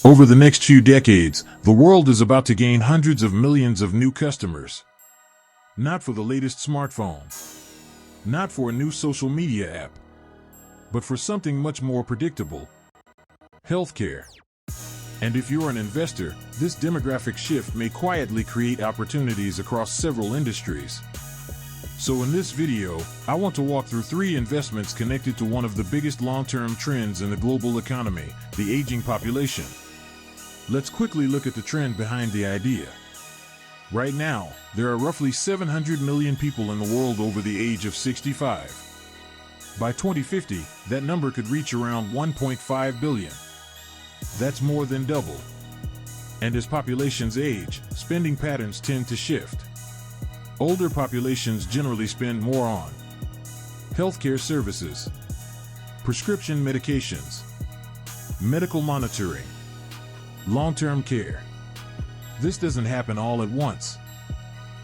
Over the next few decades, the world is about to gain hundreds of millions of new customers. Not for the latest smartphone, not for a new social media app, but for something much more predictable: healthcare. And if you're an investor, this demographic shift may quietly create opportunities across several industries. So in this video, I want to walk through 3 investments connected to one of the biggest long-term trends in the global economy: the aging population. Let's quickly look at the trend behind the idea. Right now, there are roughly 700 million people in the world over the age of 65. By 2050, that number could reach around 1.5 billion. That's more than double. And as populations age, spending patterns tend to shift. Older populations generally spend more on healthcare services, prescription medications, medical monitoring, long-term care. This doesn't happen all at once.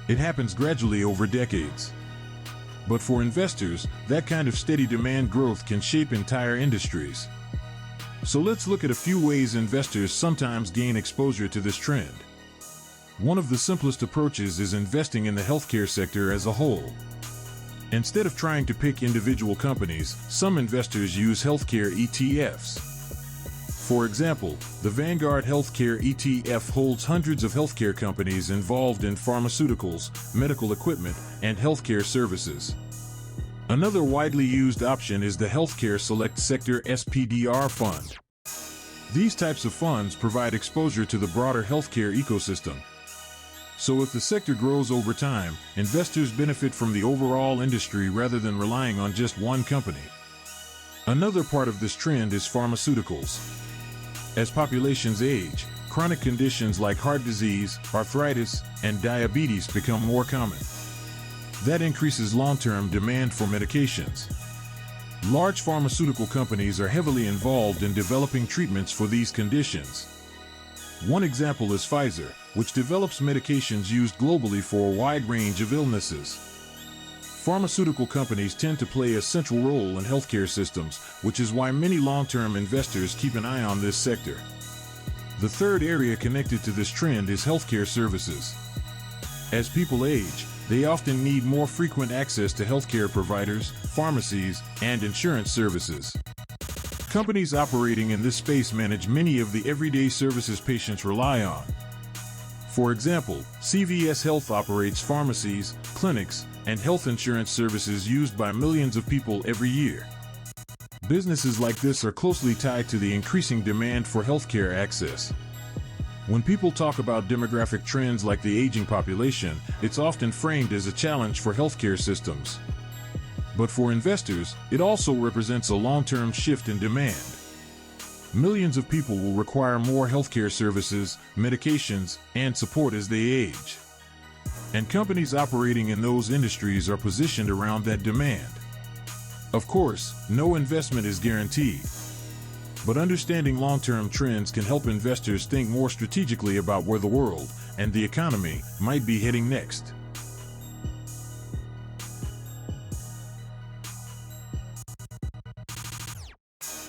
It happens gradually over decades. But for investors, that kind of steady demand growth can shape entire industries. So let's look at a few ways investors sometimes gain exposure to this trend. One of the simplest approaches is investing in the healthcare sector as a whole. Instead of trying to pick individual companies, some investors use healthcare ETFs. For example, the Vanguard Healthcare ETF holds hundreds of healthcare companies involved in pharmaceuticals, medical equipment, and healthcare services. Another widely used option is the Healthcare Select Sector SPDR Fund. These types of funds provide exposure to the broader healthcare ecosystem. So if the sector grows over time, investors benefit from the overall industry rather than relying on just one company. Another part of this trend is pharmaceuticals. As populations age, chronic conditions like heart disease, arthritis, and diabetes become more common. That increases long-term demand for medications. Large pharmaceutical companies are heavily involved in developing treatments for these conditions. One example is Pfizer, which develops medications used globally for a wide range of illnesses. Pharmaceutical companies tend to play a central role in healthcare systems, which is why many long-term investors keep an eye on this sector. The third area connected to this trend is healthcare services. As people age, they often need more frequent access to healthcare providers, pharmacies, and insurance services. Companies operating in this space manage many of the everyday services patients rely on. For example, CVS Health operates pharmacies, clinics, and health insurance services used by millions of people every year. Businesses like this are closely tied to the increasing demand for healthcare access. When people talk about demographic trends like the aging population, it's often framed as a challenge for healthcare systems. But for investors, it also represents a long-term shift in demand. Millions of people will require more healthcare services, medications, and support as they age. And companies operating in those industries are positioned around that demand. Of course, no investment is guaranteed. But understanding long-term trends can help investors think more strategically about where the world and the economy might be heading next.